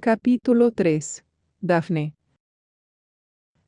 Capítulo 3. Daphne.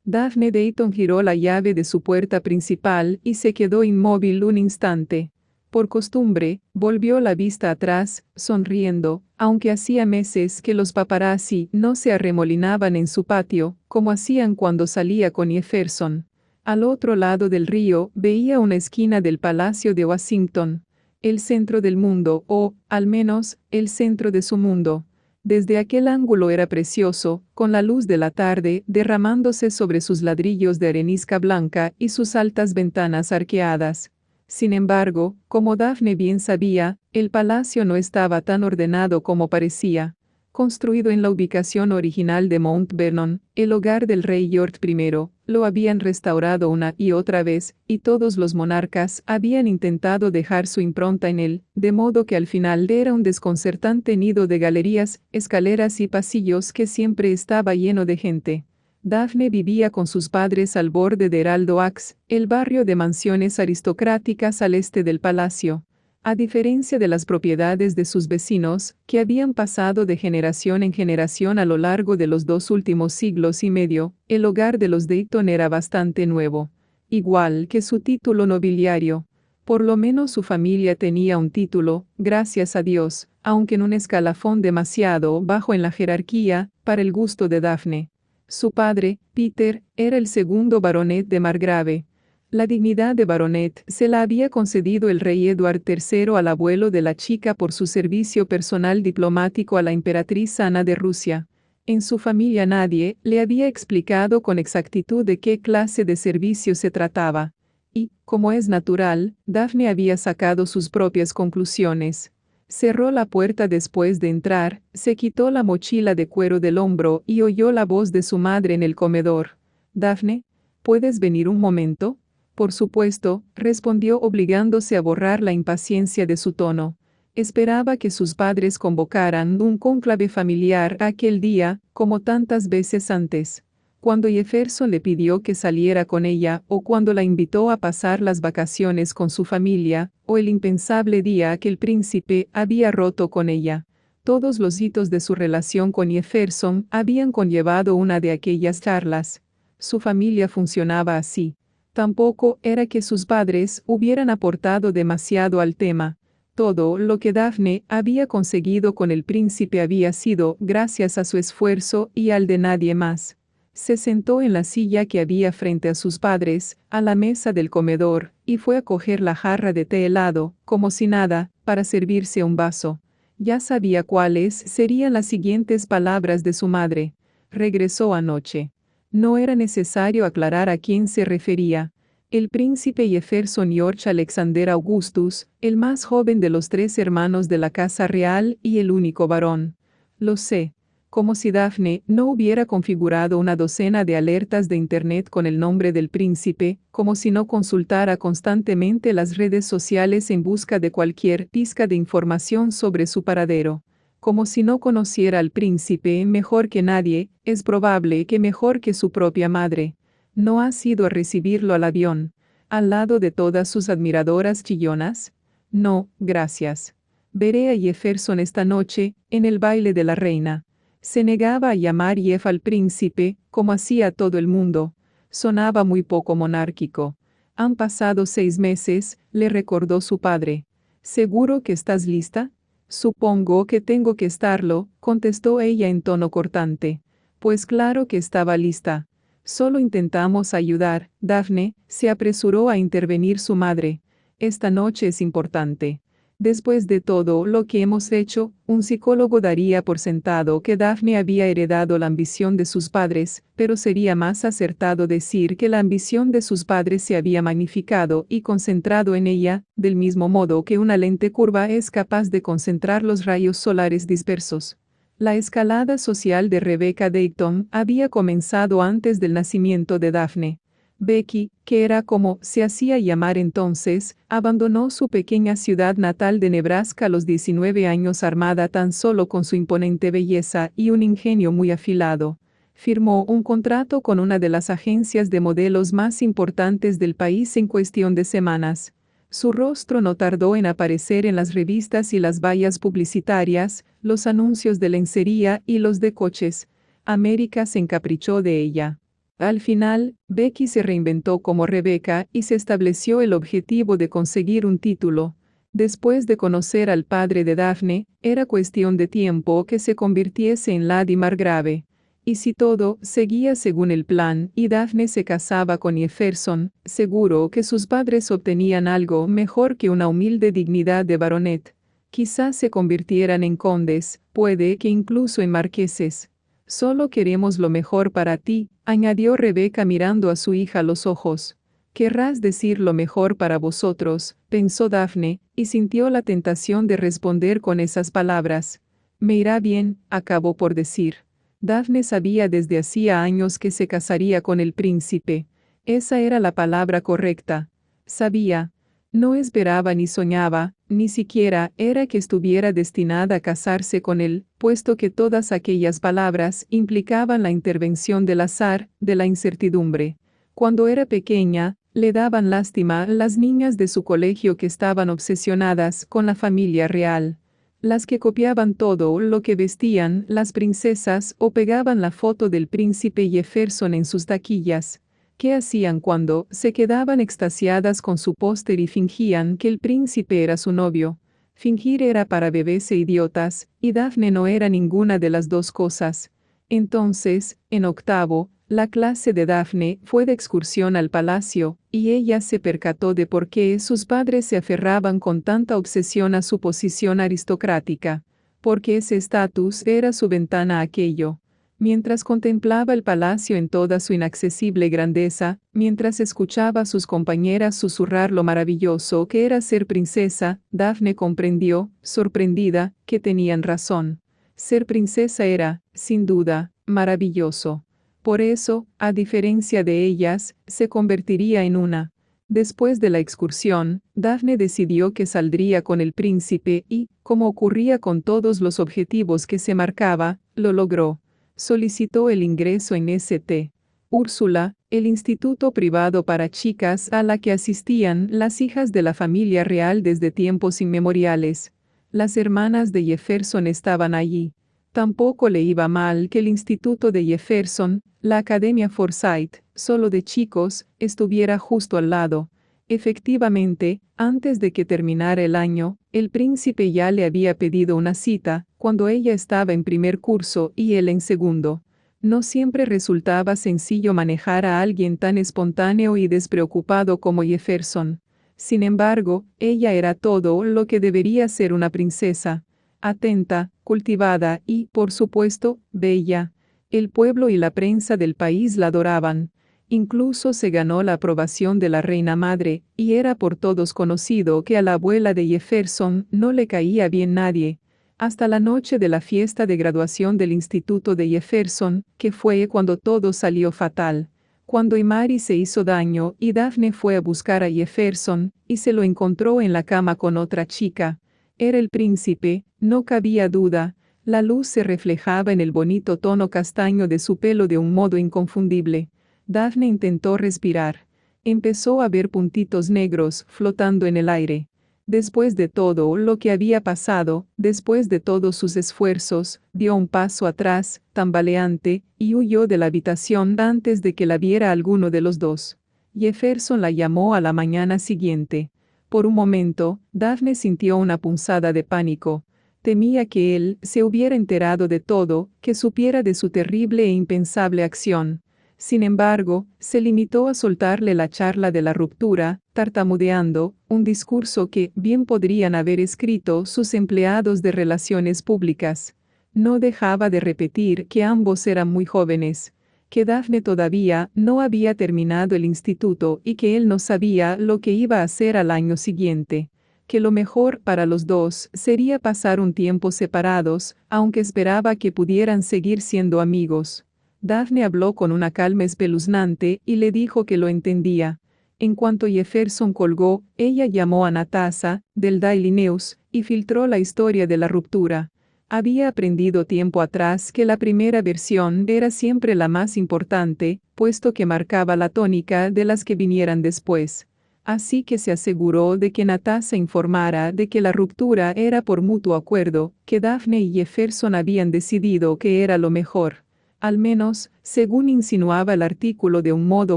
Daphne Dayton giró la llave de su puerta principal y se quedó inmóvil un instante. Por costumbre, volvió la vista atrás, sonriendo, aunque hacía meses que los paparazzi no se arremolinaban en su patio, como hacían cuando salía con Jefferson. Al otro lado del río veía una esquina del Palacio de Washington, el centro del mundo, o, al menos, el centro de su mundo. Desde aquel ángulo era precioso, con la luz de la tarde derramándose sobre sus ladrillos de arenisca blanca y sus altas ventanas arqueadas. Sin embargo, como Daphne bien sabía, el palacio no estaba tan ordenado como parecía. Construido en la ubicación original de Mount Vernon, el hogar del rey George I, lo habían restaurado una y otra vez, y todos los monarcas habían intentado dejar su impronta en él, de modo que al final era un desconcertante nido de galerías, escaleras y pasillos que siempre estaba lleno de gente. Daphne vivía con sus padres al borde de Heraldo Oaks, el barrio de mansiones aristocráticas al este del palacio. A diferencia de las propiedades de sus vecinos, que habían pasado de generación en generación a lo largo de los 2 últimos siglos y medio, el hogar de los Dayton era bastante nuevo. Igual que su título nobiliario. Por lo menos su familia tenía un título, gracias a Dios, aunque en un escalafón demasiado bajo en la jerarquía, para el gusto de Daphne. Su padre, Peter, era el segundo baronet de Margrave. La dignidad de baronet se la había concedido el rey Edward III al abuelo de la chica por su servicio personal diplomático a la emperatriz Ana de Rusia. En su familia nadie le había explicado con exactitud de qué clase de servicio se trataba. Y, como es natural, Daphne había sacado sus propias conclusiones. Cerró la puerta después de entrar, se quitó la mochila de cuero del hombro y oyó la voz de su madre en el comedor. «Daphne, ¿puedes venir un momento?» Por supuesto, respondió obligándose a borrar la impaciencia de su tono. Esperaba que sus padres convocaran un cónclave familiar aquel día, como tantas veces antes. Cuando Jefferson le pidió que saliera con ella, o cuando la invitó a pasar las vacaciones con su familia, o el impensable día que el príncipe había roto con ella. Todos los hitos de su relación con Jefferson habían conllevado una de aquellas charlas. Su familia funcionaba así. Tampoco era que sus padres hubieran aportado demasiado al tema. Todo lo que Daphne había conseguido con el príncipe había sido gracias a su esfuerzo y al de nadie más. Se sentó en la silla que había frente a sus padres, a la mesa del comedor, y fue a coger la jarra de té helado, como si nada, para servirse un vaso. Ya sabía cuáles serían las siguientes palabras de su madre. Regresó anoche. No era necesario aclarar a quién se refería. El príncipe Jefferson George Alexander Augustus, el más joven de los 3 hermanos de la casa real y el único varón. Lo sé. Como si Daphne no hubiera configurado una docena de alertas de Internet con el nombre del príncipe, como si no consultara constantemente las redes sociales en busca de cualquier pizca de información sobre su paradero. Como si no conociera al príncipe mejor que nadie, es probable que mejor que su propia madre. ¿No has ido a recibirlo al avión, al lado de todas sus admiradoras chillonas? No, gracias. Veré a Jefferson esta noche, en el baile de la reina. Se negaba a llamar Jeff al príncipe, como hacía todo el mundo. Sonaba muy poco monárquico. Han pasado 6 meses, le recordó su padre. ¿Seguro que estás lista? Supongo que tengo que estarlo, contestó ella en tono cortante. Pues claro que estaba lista. Solo intentamos ayudar, Daphne, se apresuró a intervenir su madre. Esta noche es importante. Después de todo lo que hemos hecho, un psicólogo daría por sentado que Daphne había heredado la ambición de sus padres, pero sería más acertado decir que la ambición de sus padres se había magnificado y concentrado en ella, del mismo modo que una lente curva es capaz de concentrar los rayos solares dispersos. La escalada social de Rebecca Dayton había comenzado antes del nacimiento de Daphne. Becky, que era como se hacía llamar entonces, abandonó su pequeña ciudad natal de Nebraska a los 19 años armada tan solo con su imponente belleza y un ingenio muy afilado. Firmó un contrato con una de las agencias de modelos más importantes del país en cuestión de semanas. Su rostro no tardó en aparecer en las revistas y las vallas publicitarias, los anuncios de lencería y los de coches. América se encaprichó de ella. Al final, Becky se reinventó como Rebeca y se estableció el objetivo de conseguir un título. Después de conocer al padre de Daphne, era cuestión de tiempo que se convirtiese en Lady Margrave. Y si todo seguía según el plan y Daphne se casaba con Jefferson, seguro que sus padres obtenían algo mejor que una humilde dignidad de baronet. Quizás se convirtieran en condes, puede que incluso en marqueses. Solo queremos lo mejor para ti, añadió Rebeca mirando a su hija a los ojos. Querrás decir lo mejor para vosotros, pensó Daphne, y sintió la tentación de responder con esas palabras. Me irá bien, acabó por decir. Daphne sabía desde hacía años que se casaría con el príncipe. Esa era la palabra correcta. Sabía. No esperaba ni soñaba, ni siquiera era que estuviera destinada a casarse con él, puesto que todas aquellas palabras implicaban la intervención del azar, de la incertidumbre. Cuando era pequeña, le daban lástima las niñas de su colegio que estaban obsesionadas con la familia real. Las que copiaban todo lo que vestían las princesas o pegaban la foto del príncipe Jefferson en sus taquillas. ¿Qué hacían cuando se quedaban extasiadas con su póster y fingían que el príncipe era su novio? Fingir era para bebés e idiotas, y Daphne no era ninguna de las dos cosas. Entonces, en octavo, la clase de Daphne fue de excursión al palacio, y ella se percató de por qué sus padres se aferraban con tanta obsesión a su posición aristocrática, porque ese estatus era su ventana a aquello. Mientras contemplaba el palacio en toda su inaccesible grandeza, mientras escuchaba a sus compañeras susurrar lo maravilloso que era ser princesa, Daphne comprendió, sorprendida, que tenían razón. Ser princesa era, sin duda, maravilloso. Por eso, a diferencia de ellas, se convertiría en una. Después de la excursión, Daphne decidió que saldría con el príncipe y, como ocurría con todos los objetivos que se marcaba, lo logró. Solicitó el ingreso en St. Úrsula, el instituto privado para chicas a la que asistían las hijas de la familia real desde tiempos inmemoriales. Las hermanas de Jefferson estaban allí. Tampoco le iba mal que el instituto de Jefferson, la Academia Forsyth, solo de chicos, estuviera justo al lado. Efectivamente, antes de que terminara el año, el príncipe ya le había pedido una cita, cuando ella estaba en primer curso y él en segundo. No siempre resultaba sencillo manejar a alguien tan espontáneo y despreocupado como Jefferson. Sin embargo, ella era todo lo que debería ser una princesa. Atenta, cultivada y, por supuesto, bella. El pueblo y la prensa del país la adoraban. Incluso se ganó la aprobación de la reina madre, y era por todos conocido que a la abuela de Jefferson no le caía bien nadie. Hasta la noche de la fiesta de graduación del instituto de Jefferson, que fue cuando todo salió fatal. Cuando Imari se hizo daño y Daphne fue a buscar a Jefferson, y se lo encontró en la cama con otra chica. Era el príncipe, no cabía duda. La luz se reflejaba en el bonito tono castaño de su pelo de un modo inconfundible. Daphne intentó respirar. Empezó a ver puntitos negros flotando en el aire. Después de todo lo que había pasado, después de todos sus esfuerzos, dio un paso atrás, tambaleante, y huyó de la habitación antes de que la viera alguno de los dos. Jefferson la llamó a la mañana siguiente. Por un momento, Daphne sintió una punzada de pánico. Temía que él se hubiera enterado de todo, que supiera de su terrible e impensable acción. Sin embargo, se limitó a soltarle la charla de la ruptura, tartamudeando, un discurso que bien podrían haber escrito sus empleados de relaciones públicas. No dejaba de repetir que ambos eran muy jóvenes, que Daphne todavía no había terminado el instituto y que él no sabía lo que iba a hacer al año siguiente, que lo mejor para los dos sería pasar un tiempo separados, aunque esperaba que pudieran seguir siendo amigos. Daphne habló con una calma espeluznante y le dijo que lo entendía. En cuanto Jefferson colgó, ella llamó a Natasha, del Daily News, y filtró la historia de la ruptura. Había aprendido tiempo atrás que la primera versión era siempre la más importante, puesto que marcaba la tónica de las que vinieran después. Así que se aseguró de que Natasha informara de que la ruptura era por mutuo acuerdo, que Daphne y Jefferson habían decidido que era lo mejor. Al menos, según insinuaba el artículo de un modo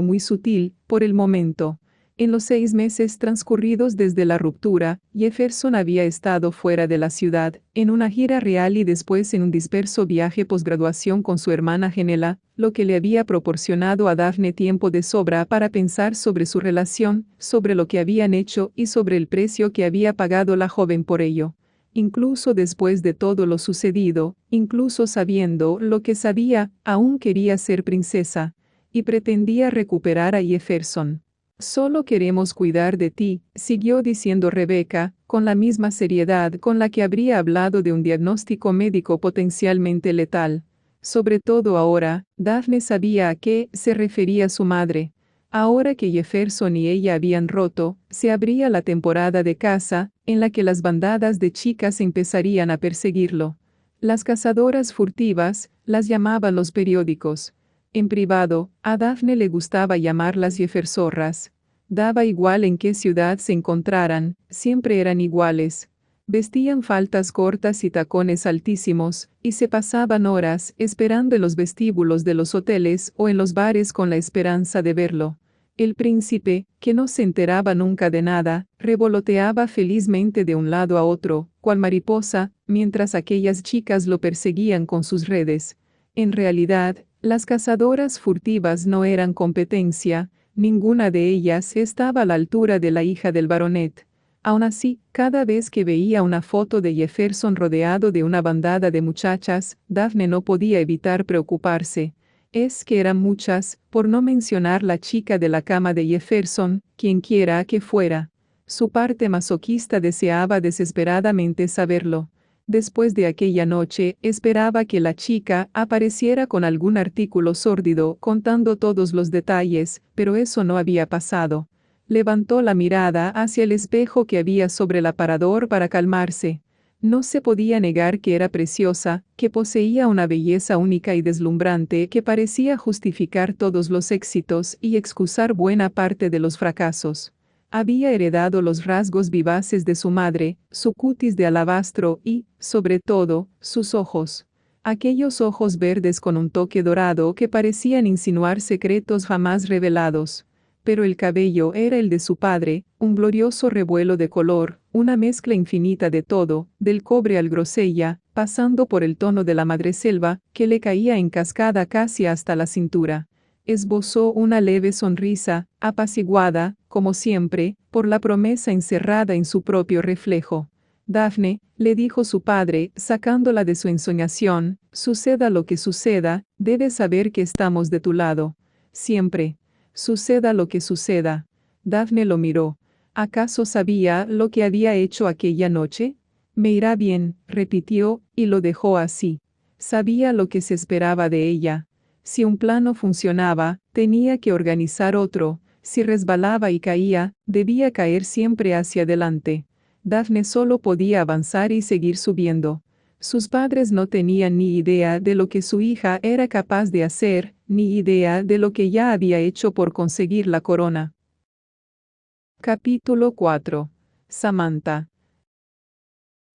muy sutil, por el momento. En los 6 meses transcurridos desde la ruptura, Jefferson había estado fuera de la ciudad, en una gira real y después en un disperso viaje posgraduación con su hermana gemela, lo que le había proporcionado a Daphne tiempo de sobra para pensar sobre su relación, sobre lo que habían hecho y sobre el precio que había pagado la joven por ello. Incluso después de todo lo sucedido, incluso sabiendo lo que sabía, aún quería ser princesa, y pretendía recuperar a Jefferson. Solo queremos cuidar de ti, siguió diciendo Rebecca, con la misma seriedad con la que habría hablado de un diagnóstico médico potencialmente letal. Sobre todo ahora, Daphne sabía a qué se refería su madre. Ahora que Jefferson y ella habían roto, se abría la temporada de caza, en la que las bandadas de chicas empezarían a perseguirlo. Las cazadoras furtivas, las llamaban los periódicos. En privado, a Daphne le gustaba llamarlas Jeffersorras. Daba igual en qué ciudad se encontraran, siempre eran iguales. Vestían faldas cortas y tacones altísimos, y se pasaban horas esperando en los vestíbulos de los hoteles o en los bares con la esperanza de verlo. El príncipe, que no se enteraba nunca de nada, revoloteaba felizmente de un lado a otro, cual mariposa, mientras aquellas chicas lo perseguían con sus redes. En realidad, las cazadoras furtivas no eran competencia, ninguna de ellas estaba a la altura de la hija del baronet. Aun así, cada vez que veía una foto de Jefferson rodeado de una bandada de muchachas, Daphne no podía evitar preocuparse. Es que eran muchas, por no mencionar la chica de la cama de Jefferson, quienquiera que fuera. Su parte masoquista deseaba desesperadamente saberlo. Después de aquella noche, esperaba que la chica apareciera con algún artículo sórdido contando todos los detalles, pero eso no había pasado. Levantó la mirada hacia el espejo que había sobre el aparador para calmarse. No se podía negar que era preciosa, que poseía una belleza única y deslumbrante que parecía justificar todos los éxitos y excusar buena parte de los fracasos. Había heredado los rasgos vivaces de su madre, su cutis de alabastro y, sobre todo, sus ojos. Aquellos ojos verdes con un toque dorado que parecían insinuar secretos jamás revelados. Pero el cabello era el de su padre, un glorioso revuelo de color, una mezcla infinita de todo, del cobre al grosella, pasando por el tono de la madreselva, que le caía en cascada casi hasta la cintura. Esbozó una leve sonrisa, apaciguada, como siempre, por la promesa encerrada en su propio reflejo. Daphne, le dijo su padre, sacándola de su ensoñación, suceda lo que suceda, debes saber que estamos de tu lado. Siempre. Suceda lo que suceda. Daphne lo miró. ¿Acaso sabía lo que había hecho aquella noche? Me irá bien, repitió, y lo dejó así. Sabía lo que se esperaba de ella. Si un plano funcionaba, tenía que organizar otro. Si resbalaba y caía, debía caer siempre hacia adelante. Daphne solo podía avanzar y seguir subiendo. Sus padres no tenían ni idea de lo que su hija era capaz de hacer, ni idea de lo que ya había hecho por conseguir la corona. Capítulo 4. Samantha.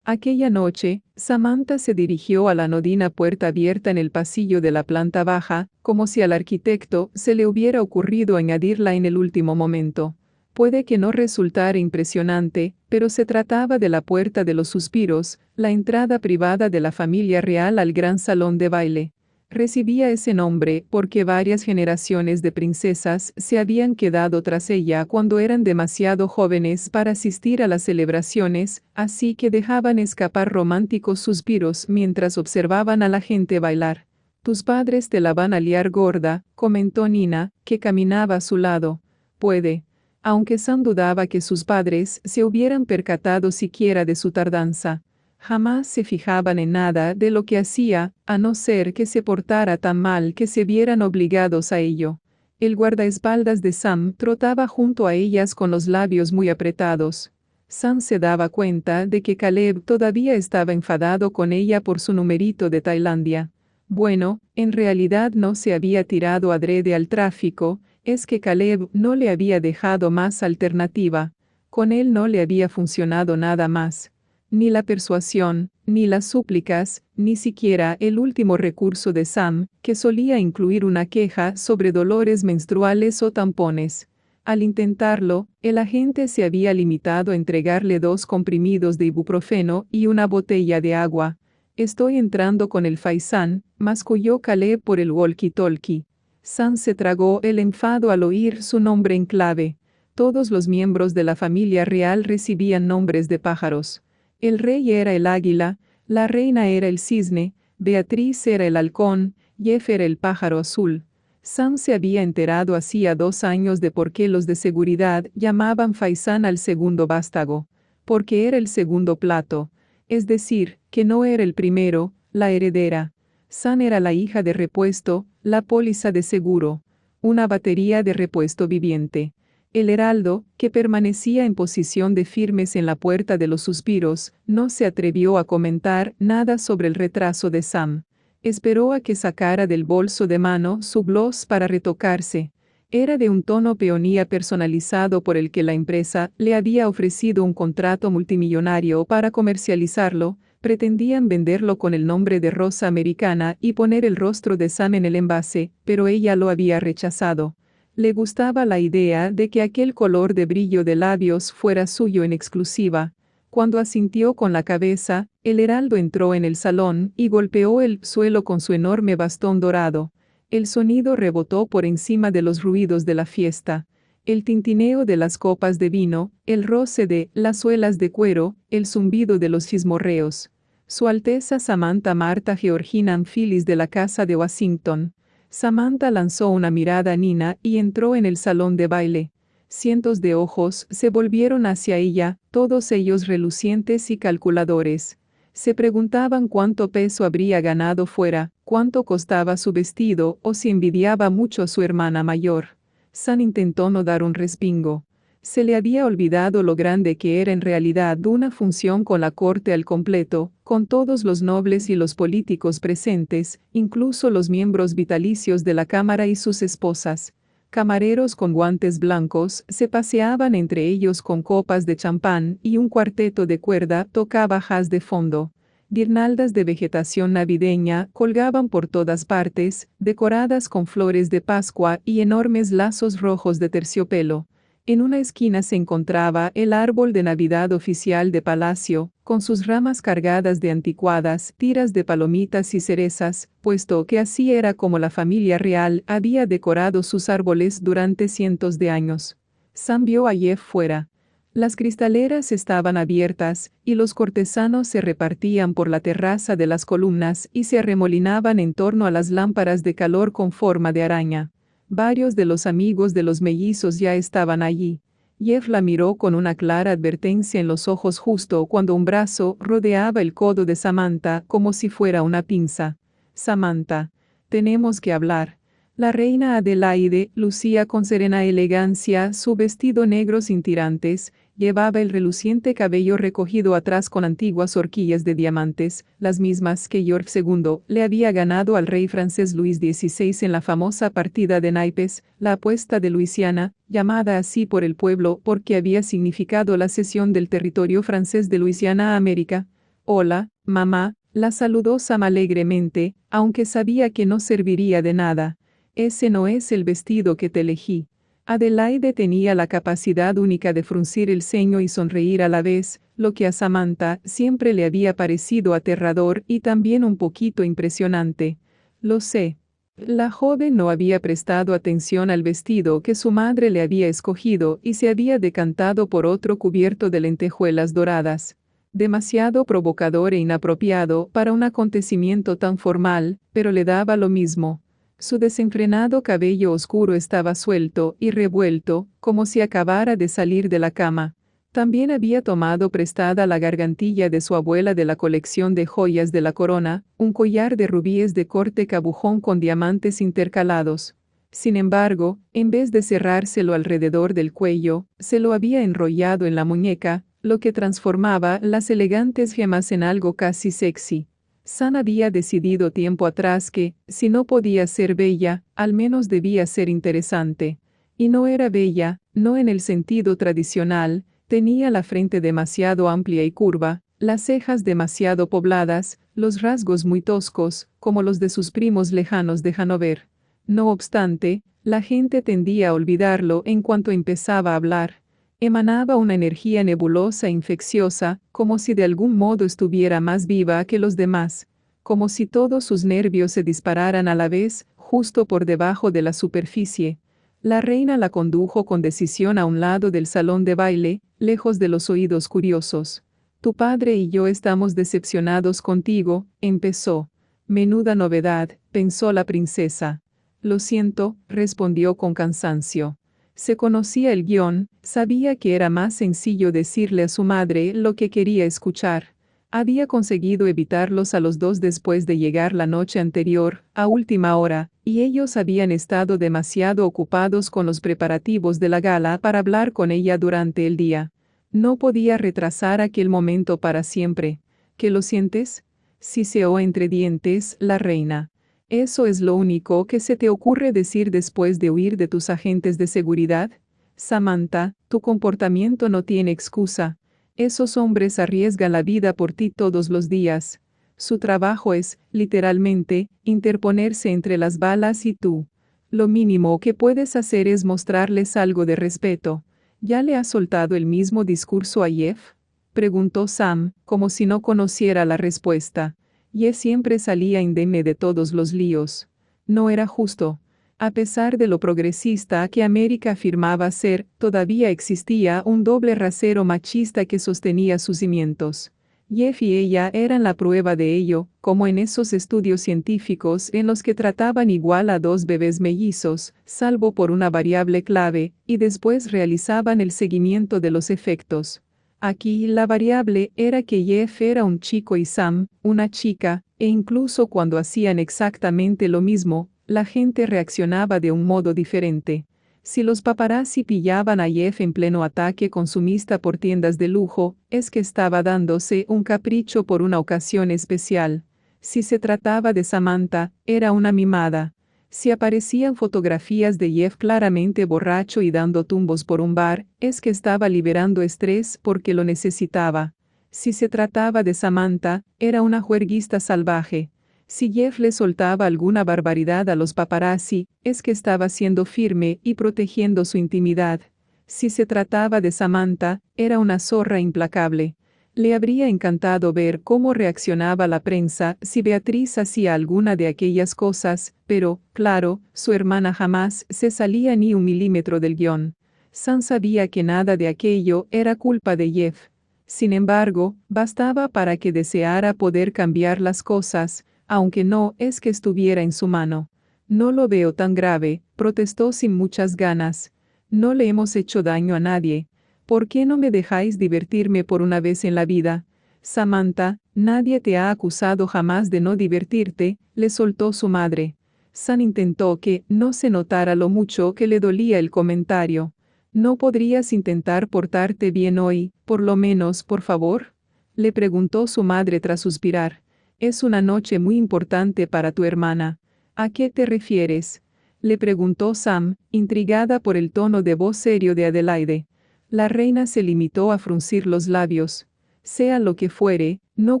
Aquella noche, Samantha se dirigió a la anodina puerta abierta en el pasillo de la planta baja, como si al arquitecto se le hubiera ocurrido añadirla en el último momento. Puede que no resultara impresionante, pero se trataba de la puerta de los suspiros, la entrada privada de la familia real al gran salón de baile. Recibía ese nombre porque varias generaciones de princesas se habían quedado tras ella cuando eran demasiado jóvenes para asistir a las celebraciones, así que dejaban escapar románticos suspiros mientras observaban a la gente bailar. «Tus padres te la van a liar gorda», comentó Nina, que caminaba a su lado. Puede. Aunque Sam dudaba que sus padres se hubieran percatado siquiera de su tardanza. Jamás se fijaban en nada de lo que hacía, a no ser que se portara tan mal que se vieran obligados a ello. El guardaespaldas de Sam trotaba junto a ellas con los labios muy apretados. Sam se daba cuenta de que Caleb todavía estaba enfadado con ella por su numerito de Tailandia. Bueno, en realidad no se había tirado adrede al tráfico, es que Caleb no le había dejado más alternativa. Con él no le había funcionado nada más. Ni la persuasión, ni las súplicas, ni siquiera el último recurso de Sam, que solía incluir una queja sobre dolores menstruales o tampones. Al intentarlo, el agente se había limitado a entregarle 2 comprimidos de ibuprofeno y una botella de agua. «Estoy entrando con el faisán», masculló Caleb por el walkie-talkie. Sam se tragó el enfado al oír su nombre en clave. Todos los miembros de la familia real recibían nombres de pájaros. El rey era el águila, la reina era el cisne, Beatriz era el halcón, Jeff era el pájaro azul. Sam se había enterado hacía 2 años de por qué los de seguridad llamaban faisán al segundo vástago. Porque era el segundo plato. Es decir, que no era el primero, la heredera. Sam era la hija de repuesto, la póliza de seguro. Una batería de repuesto viviente. El heraldo, que permanecía en posición de firmes en la puerta de los suspiros, no se atrevió a comentar nada sobre el retraso de Sam. Esperó a que sacara del bolso de mano su gloss para retocarse. Era de un tono peonía personalizado por el que la empresa le había ofrecido un contrato multimillonario para comercializarlo. Pretendían venderlo con el nombre de Rosa Americana y poner el rostro de Sam en el envase, pero ella lo había rechazado. Le gustaba la idea de que aquel color de brillo de labios fuera suyo en exclusiva. Cuando asintió con la cabeza, el heraldo entró en el salón y golpeó el suelo con su enorme bastón dorado. El sonido rebotó por encima de los ruidos de la fiesta. El tintineo de las copas de vino, el roce de las suelas de cuero, el zumbido de los chismorreos. Su Alteza Samantha Martha Georgina Phyllis de la Casa de Washington. Samantha lanzó una mirada a Nina y entró en el salón de baile. Cientos de ojos se volvieron hacia ella, todos ellos relucientes y calculadores. Se preguntaban cuánto peso habría ganado fuera, cuánto costaba su vestido o si envidiaba mucho a su hermana mayor. Sam intentó no dar un respingo. Se le había olvidado lo grande que era en realidad una función con la corte al completo, con todos los nobles y los políticos presentes, incluso los miembros vitalicios de la Cámara y sus esposas. Camareros con guantes blancos se paseaban entre ellos con copas de champán y un cuarteto de cuerda tocaba jazz de fondo. Guirnaldas de vegetación navideña colgaban por todas partes, decoradas con flores de Pascua y enormes lazos rojos de terciopelo. En una esquina se encontraba el árbol de Navidad oficial de Palacio, con sus ramas cargadas de anticuadas tiras de palomitas y cerezas, puesto que así era como la familia real había decorado sus árboles durante cientos de años. Sam vio a Jeff fuera. Las cristaleras estaban abiertas, y los cortesanos se repartían por la terraza de las columnas y se arremolinaban en torno a las lámparas de calor con forma de araña. Varios de los amigos de los mellizos ya estaban allí. Jeff la miró con una clara advertencia en los ojos justo cuando un brazo rodeaba el codo de Samantha como si fuera una pinza. «Samantha, tenemos que hablar». La reina Adelaide lucía con serena elegancia su vestido negro sin tirantes, llevaba el reluciente cabello recogido atrás con antiguas horquillas de diamantes, las mismas que George II le había ganado al rey francés Luis XVI en la famosa partida de naipes, la apuesta de Luisiana, llamada así por el pueblo porque había significado la cesión del territorio francés de Luisiana a América. «Hola, mamá», la saludó Sam alegremente, aunque sabía que no serviría de nada. «Ese no es el vestido que te elegí». Adelaide tenía la capacidad única de fruncir el ceño y sonreír a la vez, lo que a Samantha siempre le había parecido aterrador y también un poquito impresionante. «Lo sé». La joven no había prestado atención al vestido que su madre le había escogido y se había decantado por otro cubierto de lentejuelas doradas. Demasiado provocador e inapropiado para un acontecimiento tan formal, pero le daba lo mismo. Su desenfrenado cabello oscuro estaba suelto y revuelto, como si acabara de salir de la cama. También había tomado prestada la gargantilla de su abuela de la colección de joyas de la corona, un collar de rubíes de corte cabujón con diamantes intercalados. Sin embargo, en vez de cerrárselo alrededor del cuello, se lo había enrollado en la muñeca, lo que transformaba las elegantes gemas en algo casi sexy. San había decidido tiempo atrás que, si no podía ser bella, al menos debía ser interesante. Y no era bella, no en el sentido tradicional, tenía la frente demasiado amplia y curva, las cejas demasiado pobladas, los rasgos muy toscos, como los de sus primos lejanos de Hannover. No obstante, la gente tendía a olvidarlo en cuanto empezaba a hablar. Emanaba una energía nebulosa e infecciosa, como si de algún modo estuviera más viva que los demás, como si todos sus nervios se dispararan a la vez, justo por debajo de la superficie. La reina la condujo con decisión a un lado del salón de baile, lejos de los oídos curiosos. Tu padre y yo estamos decepcionados contigo, empezó. Menuda novedad, pensó la princesa. Lo siento, respondió con cansancio. Se conocía el guión, sabía que era más sencillo decirle a su madre lo que quería escuchar. Había conseguido evitarlos a los dos después de llegar la noche anterior, a última hora, y ellos habían estado demasiado ocupados con los preparativos de la gala para hablar con ella durante el día. No podía retrasar aquel momento para siempre. ¿Qué lo sientes? Siseó entre dientes la reina. ¿Eso es lo único que se te ocurre decir después de huir de tus agentes de seguridad? Samantha, tu comportamiento no tiene excusa. Esos hombres arriesgan la vida por ti todos los días. Su trabajo es, literalmente, interponerse entre las balas y tú. Lo mínimo que puedes hacer es mostrarles algo de respeto. ¿Ya le has soltado el mismo discurso a Jeff? Preguntó Sam, como si no conociera la respuesta. Jeff siempre salía indemne de todos los líos. No era justo. A pesar de lo progresista que América afirmaba ser, todavía existía un doble rasero machista que sostenía sus cimientos. Jeff y ella eran la prueba de ello, como en esos estudios científicos en los que trataban igual a dos bebés mellizos, salvo por una variable clave, y después realizaban el seguimiento de los efectos. Aquí la variable era que Jeff era un chico y Sam, una chica, e incluso cuando hacían exactamente lo mismo, la gente reaccionaba de un modo diferente. Si los paparazzi pillaban a Jeff en pleno ataque consumista por tiendas de lujo, es que estaba dándose un capricho por una ocasión especial. Si se trataba de Samantha, era una mimada. Si aparecían fotografías de Jeff claramente borracho y dando tumbos por un bar, es que estaba liberando estrés porque lo necesitaba. Si se trataba de Samantha, era una juerguista salvaje. Si Jeff le soltaba alguna barbaridad a los paparazzi, es que estaba siendo firme y protegiendo su intimidad. Si se trataba de Samantha, era una zorra implacable. Le habría encantado ver cómo reaccionaba la prensa si Beatriz hacía alguna de aquellas cosas, pero, claro, su hermana jamás se salía ni un milímetro del guión. Sam sabía que nada de aquello era culpa de Jeff. Sin embargo, bastaba para que deseara poder cambiar las cosas, aunque no es que estuviera en su mano. No lo veo tan grave, protestó sin muchas ganas. No le hemos hecho daño a nadie. ¿Por qué no me dejáis divertirme por una vez en la vida? Samantha, nadie te ha acusado jamás de no divertirte, le soltó su madre. Sam intentó que no se notara lo mucho que le dolía el comentario. ¿No podrías intentar portarte bien hoy, por lo menos, por favor? Le preguntó su madre tras suspirar. Es una noche muy importante para tu hermana. ¿A qué te refieres? Le preguntó Sam, intrigada por el tono de voz serio de Adelaide. La reina se limitó a fruncir los labios. Sea lo que fuere, no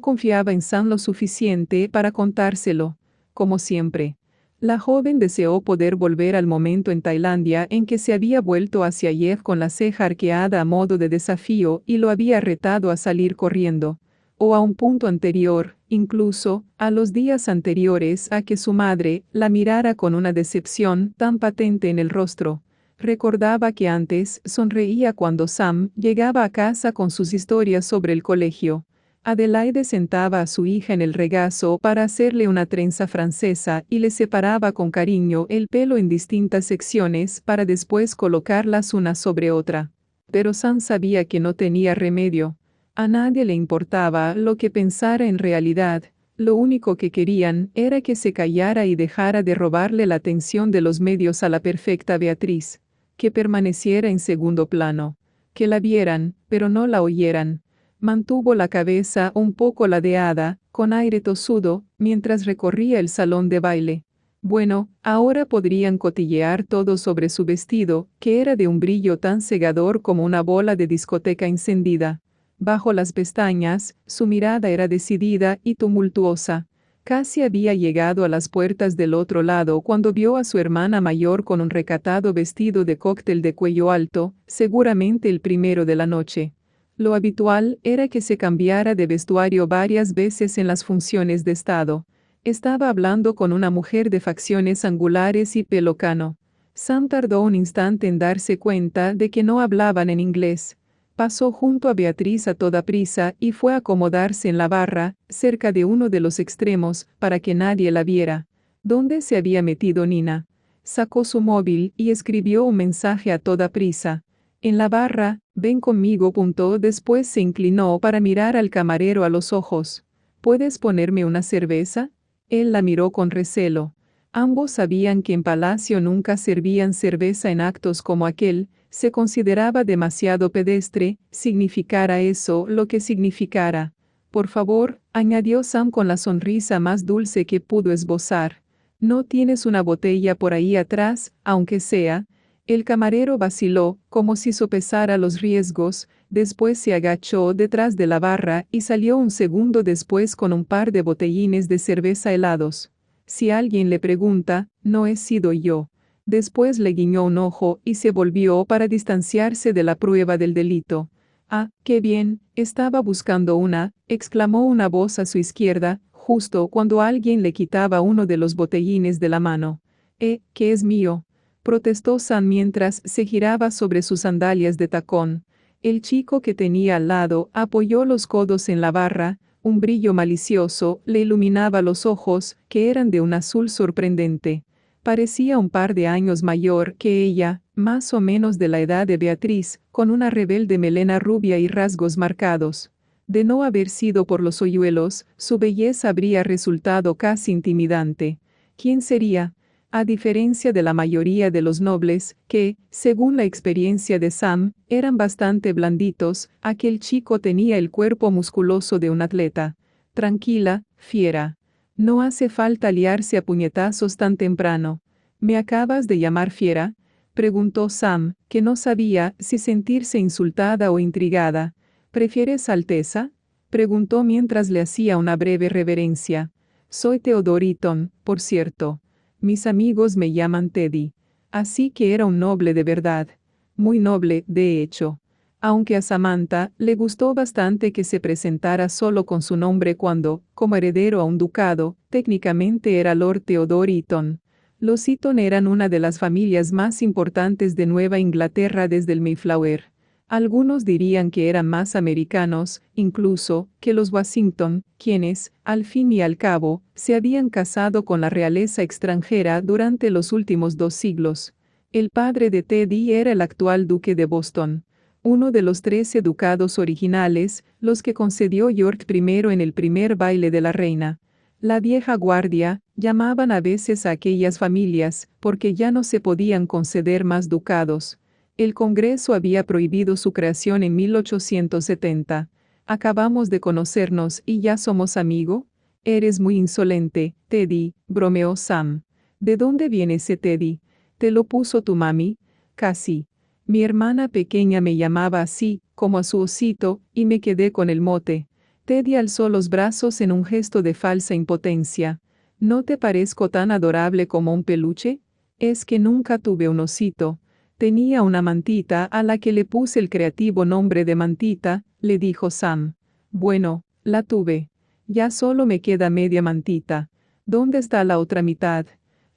confiaba en Sam lo suficiente para contárselo. Como siempre. La joven deseó poder volver al momento en Tailandia en que se había vuelto hacia Jeff con la ceja arqueada a modo de desafío y lo había retado a salir corriendo. O a un punto anterior, incluso, a los días anteriores a que su madre la mirara con una decepción tan patente en el rostro. Recordaba que antes sonreía cuando Sam llegaba a casa con sus historias sobre el colegio. Adelaide sentaba a su hija en el regazo para hacerle una trenza francesa y le separaba con cariño el pelo en distintas secciones para después colocarlas una sobre otra. Pero Sam sabía que no tenía remedio. A nadie le importaba lo que pensara en realidad. Lo único que querían era que se callara y dejara de robarle la atención de los medios a la perfecta Beatriz. Que permaneciera en segundo plano. Que la vieran, pero no la oyeran. Mantuvo la cabeza un poco ladeada, con aire tosudo, mientras recorría el salón de baile. Bueno, ahora podrían cotillear todo sobre su vestido, que era de un brillo tan cegador como una bola de discoteca encendida. Bajo las pestañas, su mirada era decidida y tumultuosa. Casi había llegado a las puertas del otro lado cuando vio a su hermana mayor con un recatado vestido de cóctel de cuello alto, seguramente el primero de la noche. Lo habitual era que se cambiara de vestuario varias veces en las funciones de estado. Estaba hablando con una mujer de facciones angulares y pelo cano. Sam tardó un instante en darse cuenta de que no hablaban en inglés. Pasó junto a Beatriz a toda prisa y fue a acomodarse en la barra, cerca de uno de los extremos, para que nadie la viera. ¿Dónde se había metido Nina? Sacó su móvil y escribió un mensaje a toda prisa. En la barra, ven conmigo. Después se inclinó para mirar al camarero a los ojos. ¿Puedes ponerme una cerveza? Él la miró con recelo. Ambos sabían que en Palacio nunca servían cerveza en actos como aquel. Se consideraba demasiado pedestre, significara eso lo que significara. Por favor, añadió Sam con la sonrisa más dulce que pudo esbozar. ¿No tienes una botella por ahí atrás, aunque sea? El camarero vaciló, como si sopesara los riesgos, después se agachó detrás de la barra y salió un segundo después con un par de botellines de cerveza helados. Si alguien le pregunta, no he sido yo. Después le guiñó un ojo y se volvió para distanciarse de la prueba del delito. «Ah, qué bien, estaba buscando una», exclamó una voz a su izquierda, justo cuando alguien le quitaba uno de los botellines de la mano. Que es mío», protestó Sam mientras se giraba sobre sus sandalias de tacón. El chico que tenía al lado apoyó los codos en la barra, un brillo malicioso le iluminaba los ojos, que eran de un azul sorprendente. Parecía un par de años mayor que ella, más o menos de la edad de Beatriz, con una rebelde melena rubia y rasgos marcados. De no haber sido por los hoyuelos, su belleza habría resultado casi intimidante. ¿Quién sería? A diferencia de la mayoría de los nobles, que, según la experiencia de Sam, eran bastante blanditos, aquel chico tenía el cuerpo musculoso de un atleta. Tranquila, fiera. No hace falta liarse a puñetazos tan temprano. ¿Me acabas de llamar fiera?, preguntó Sam, que no sabía si sentirse insultada o intrigada. ¿Prefieres Alteza?, preguntó mientras le hacía una breve reverencia. Soy Theodore Eaton, por cierto. Mis amigos me llaman Teddy. Así que era un noble de verdad. Muy noble, de hecho. Aunque a Samantha le gustó bastante que se presentara solo con su nombre cuando, como heredero a un ducado, técnicamente era Lord Theodore Eaton. Los Eaton eran una de las familias más importantes de Nueva Inglaterra desde el Mayflower. Algunos dirían que eran más americanos, incluso, que los Washington, quienes, al fin y al cabo, se habían casado con la realeza extranjera durante los últimos 2 siglos. El padre de Teddy era el actual duque de Boston, uno de los 13 ducados originales, los que concedió York I en el primer baile de la reina. La vieja guardia, llamaban a veces a aquellas familias, porque ya no se podían conceder más ducados. El Congreso había prohibido su creación en 1870. Acabamos de conocernos y ya somos amigos. Eres muy insolente, Teddy, bromeó Sam. ¿De dónde viene ese Teddy? ¿Te lo puso tu mami? Casi. Mi hermana pequeña me llamaba así, como a su osito, y me quedé con el mote. Teddy alzó los brazos en un gesto de falsa impotencia. ¿No te parezco tan adorable como un peluche? Es que nunca tuve un osito. Tenía una mantita a la que le puse el creativo nombre de Mantita, le dijo Sam. Bueno, la tuve. Ya solo me queda media mantita. ¿Dónde está la otra mitad?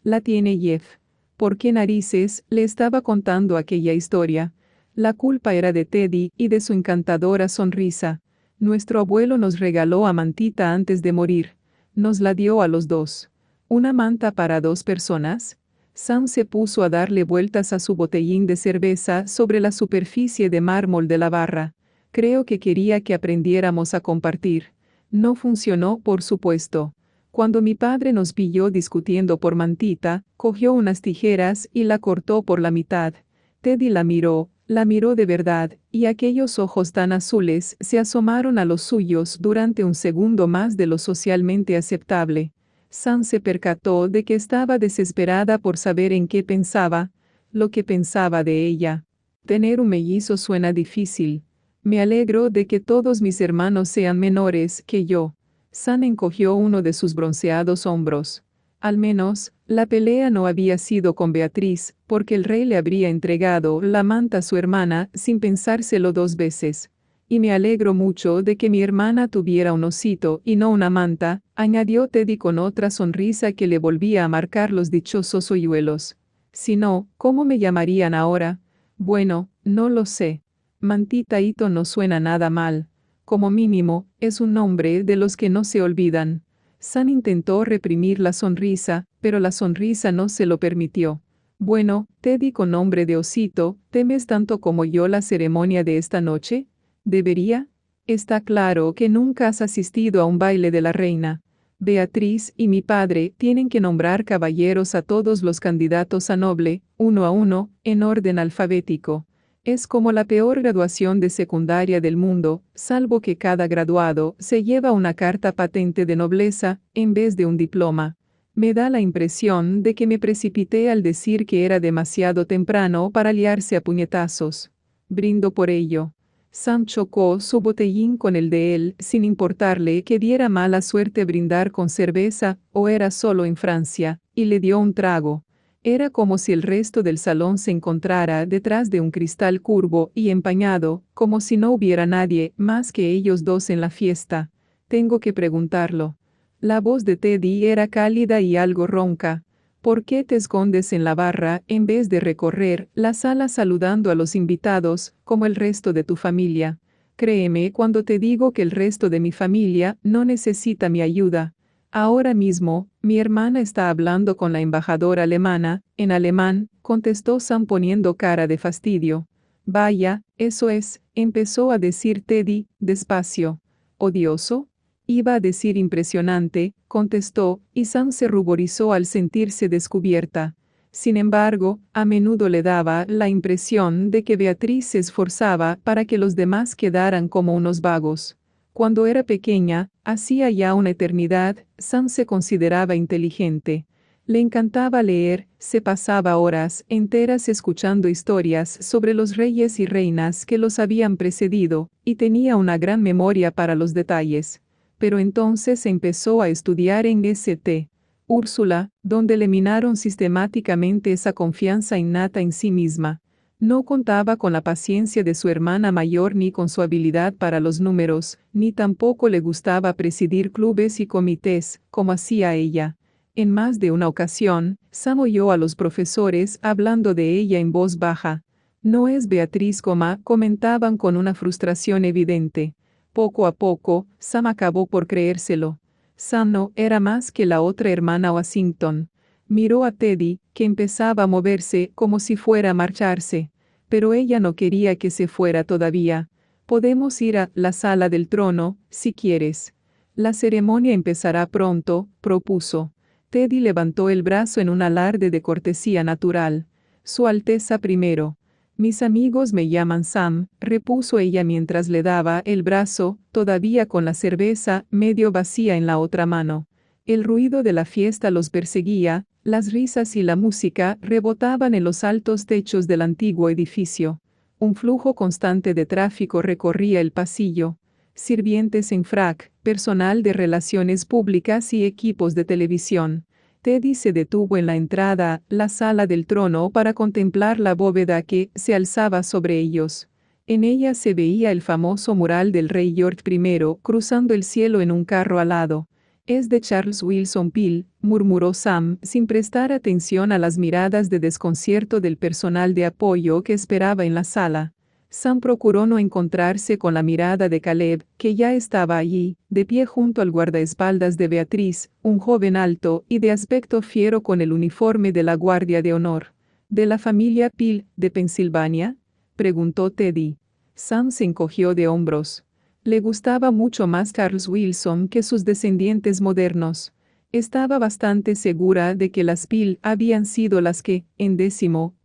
La tiene Jeff. ¿Por qué narices le estaba contando aquella historia? La culpa era de Teddy y de su encantadora sonrisa. Nuestro abuelo nos regaló a Mantita antes de morir. Nos la dio a los 2. ¿Una manta para 2 personas? Sam se puso a darle vueltas a su botellín de cerveza sobre la superficie de mármol de la barra. Creo que quería que aprendiéramos a compartir. No funcionó, por supuesto. Cuando mi padre nos pilló discutiendo por Mantita, cogió unas tijeras y la cortó por la mitad. Teddy la miró, La miró de verdad, y aquellos ojos tan azules se asomaron a los suyos durante un segundo más de lo socialmente aceptable. Sam se percató de que estaba desesperada por saber en qué pensaba, lo que pensaba de ella. Tener un mellizo suena difícil. Me alegro de que todos mis hermanos sean menores que yo. Sam encogió uno de sus bronceados hombros. Al menos, la pelea no había sido con Beatriz, porque el rey le habría entregado la manta a su hermana sin pensárselo 2 veces. Y me alegro mucho de que mi hermana tuviera un osito y no una manta, añadió Teddy con otra sonrisa que le volvía a marcar los dichosos hoyuelos. Si no, ¿cómo me llamarían ahora? Bueno, no lo sé. Mantita Ito no suena nada mal. Como mínimo, es un nombre de los que no se olvidan. Sam intentó reprimir la sonrisa, pero la sonrisa no se lo permitió. Bueno, Teddy con nombre de osito, ¿temes tanto como yo la ceremonia de esta noche? ¿Debería? Está claro que nunca has asistido a un baile de la reina. Beatriz y mi padre tienen que nombrar caballeros a todos los candidatos a noble, uno a uno, en orden alfabético. Es como la peor graduación de secundaria del mundo, salvo que cada graduado se lleva una carta patente de nobleza, en vez de un diploma. Me da la impresión de que me precipité al decir que era demasiado temprano para liarse a puñetazos. Brindo por ello. Sam chocó su botellín con el de él, sin importarle que diera mala suerte brindar con cerveza, o era solo en Francia, y le dio un trago. Era como si el resto del salón se encontrara detrás de un cristal curvo y empañado, como si no hubiera nadie más que ellos dos en la fiesta. Tengo que preguntarlo. La voz de Teddy era cálida y algo ronca. ¿Por qué te escondes en la barra en vez de recorrer la sala saludando a los invitados, como el resto de tu familia? Créeme cuando te digo que el resto de mi familia no necesita mi ayuda. Ahora mismo, mi hermana está hablando con la embajadora alemana, en alemán, contestó Sam poniendo cara de fastidio. Vaya, eso es, empezó a decir Teddy, despacio. ¿Odioso? Iba a decir impresionante, contestó, y Sam se ruborizó al sentirse descubierta. Sin embargo, a menudo le daba la impresión de que Beatriz se esforzaba para que los demás quedaran como unos vagos. Cuando era pequeña, hacía ya una eternidad, Sam se consideraba inteligente. Le encantaba leer, se pasaba horas enteras escuchando historias sobre los reyes y reinas que los habían precedido, y tenía una gran memoria para los detalles. Pero entonces empezó a estudiar en St. Úrsula, donde le minaron sistemáticamente esa confianza innata en sí misma. No contaba con la paciencia de su hermana mayor ni con su habilidad para los números, ni tampoco le gustaba presidir clubes y comités, como hacía ella. En más de una ocasión, Sam oyó a los profesores hablando de ella en voz baja. No es Beatriz, comentaban con una frustración evidente. Poco a poco, Sam acabó por creérselo. Sam no era más que la otra hermana Washington. Miró a Teddy, que empezaba a moverse como si fuera a marcharse. Pero ella no quería que se fuera todavía. Podemos ir a la sala del trono, si quieres. La ceremonia empezará pronto, propuso. Teddy levantó el brazo en un alarde de cortesía natural. Su Alteza primero. Mis amigos me llaman Sam, repuso ella mientras le daba el brazo, todavía con la cerveza medio vacía en la otra mano. El ruido de la fiesta los perseguía, las risas y la música rebotaban en los altos techos del antiguo edificio. Un flujo constante de tráfico recorría el pasillo. Sirvientes en frac, personal de relaciones públicas y equipos de televisión. Teddy se detuvo en la entrada, la sala del trono para contemplar la bóveda que se alzaba sobre ellos. En ella se veía el famoso mural del rey George I cruzando el cielo en un carro alado. Es de Charles Willson Peale, murmuró Sam, sin prestar atención a las miradas de desconcierto del personal de apoyo que esperaba en la sala. Sam procuró no encontrarse con la mirada de Caleb, que ya estaba allí, de pie junto al guardaespaldas de Beatriz, un joven alto y de aspecto fiero con el uniforme de la Guardia de Honor. ¿De la familia Peale, de Pensilvania?, preguntó Teddy. Sam se encogió de hombros. Le gustaba mucho más Charles Wilson que sus descendientes modernos. Estaba bastante segura de que las Peale habían sido las que, en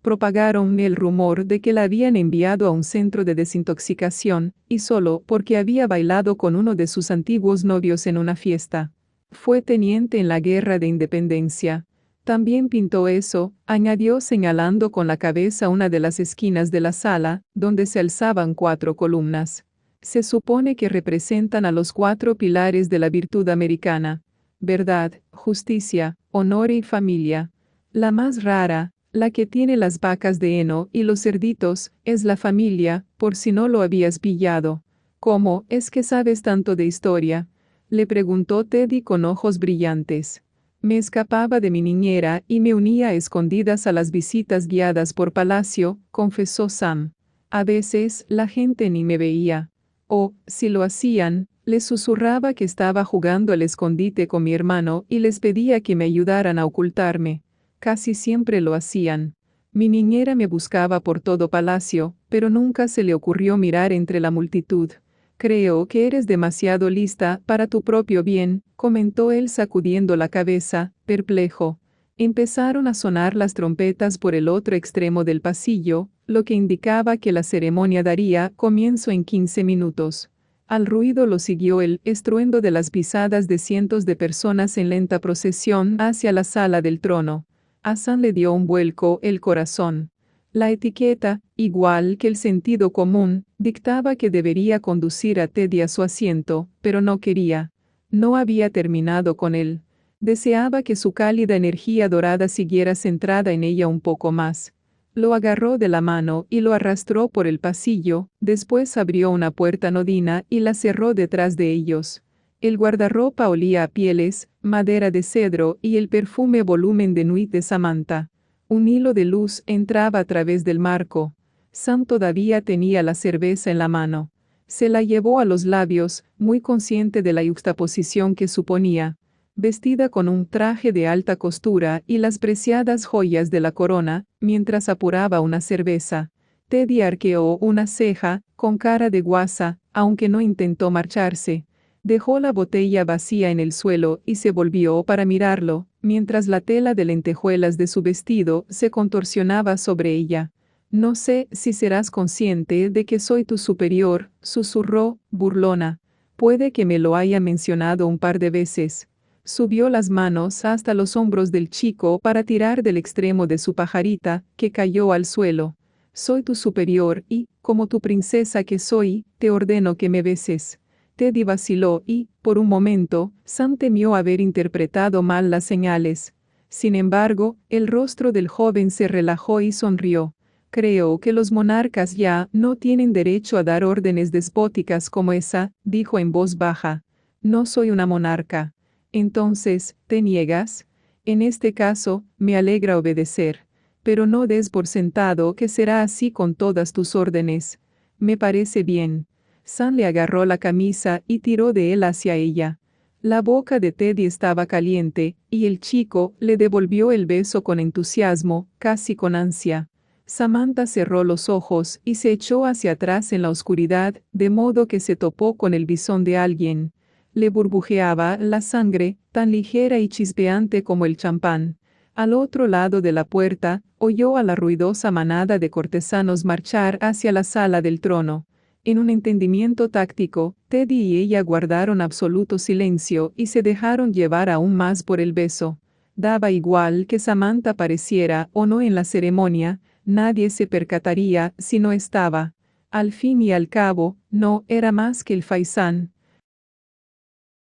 Propagaron el rumor de que la habían enviado a un centro de desintoxicación, y solo porque había bailado con uno de sus antiguos novios en una fiesta. Fue teniente en la Guerra de Independencia. También pintó eso, añadió señalando con la cabeza una de las esquinas de la sala, donde se alzaban 4 columnas. Se supone que representan a los 4 pilares de la virtud americana: verdad, justicia, honor y familia. La más rara, la que tiene las vacas de heno y los cerditos, es la familia, por si no lo habías pillado. ¿Cómo es que sabes tanto de historia?, le preguntó Teddy con ojos brillantes. Me escapaba de mi niñera y me unía a escondidas a las visitas guiadas por Palacio, confesó Sam. A veces la gente ni me veía. O, si lo hacían, les susurraba que estaba jugando al escondite con mi hermano y les pedía que me ayudaran a ocultarme. Casi siempre lo hacían. Mi niñera me buscaba por todo Palacio, pero nunca se le ocurrió mirar entre la multitud. Creo que eres demasiado lista para tu propio bien, comentó él sacudiendo la cabeza, perplejo. Empezaron a sonar las trompetas por el otro extremo del pasillo, lo que indicaba que la ceremonia daría comienzo en 15 minutos. Al ruido lo siguió el estruendo de las pisadas de cientos de personas en lenta procesión hacia la sala del trono. A Sam le dio un vuelco el corazón. La etiqueta, igual que el sentido común, dictaba que debería conducir a Teddy a su asiento, pero no quería. No había terminado con él. Deseaba que su cálida energía dorada siguiera centrada en ella un poco más. Lo agarró de la mano y lo arrastró por el pasillo, después abrió una puerta anodina y la cerró detrás de ellos. El guardarropa olía a pieles, madera de cedro y el perfume volumen de nuit de Samantha. Un hilo de luz entraba a través del marco. Sam todavía tenía la cerveza en la mano. Se la llevó a los labios, muy consciente de la yuxtaposición que suponía. Vestida con un traje de alta costura y las preciadas joyas de la corona, mientras apuraba una cerveza. Teddy arqueó una ceja, con cara de guasa, aunque no intentó marcharse. Dejó la botella vacía en el suelo y se volvió para mirarlo, mientras la tela de lentejuelas de su vestido se contorsionaba sobre ella. No sé si serás consciente de que soy tu superior, susurró, burlona. Puede que me lo haya mencionado un par de veces. Subió las manos hasta los hombros del chico para tirar del extremo de su pajarita, que cayó al suelo. Soy tu superior y, como tu princesa que soy, te ordeno que me beses. Teddy vaciló y, por un momento, Sam temió haber interpretado mal las señales. Sin embargo, el rostro del joven se relajó y sonrió. Creo que los monarcas ya no tienen derecho a dar órdenes despóticas como esa, dijo en voz baja. No soy una monarca. Entonces, ¿te niegas? En este caso, me alegra obedecer. Pero no des por sentado que será así con todas tus órdenes. Me parece bien. Sam le agarró la camisa y tiró de él hacia ella. La boca de Teddy estaba caliente, y el chico le devolvió el beso con entusiasmo, casi con ansia. Samantha cerró los ojos y se echó hacia atrás en la oscuridad, de modo que se topó con el bisón de alguien. Le burbujeaba la sangre, tan ligera y chispeante como el champán. Al otro lado de la puerta, oyó a la ruidosa manada de cortesanos marchar hacia la sala del trono. En un entendimiento táctico, Teddy y ella guardaron absoluto silencio y se dejaron llevar aún más por el beso. Daba igual que Samantha apareciera o no en la ceremonia, nadie se percataría si no estaba. Al fin y al cabo, no era más que el faisán.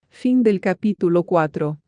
Fin del capítulo 4.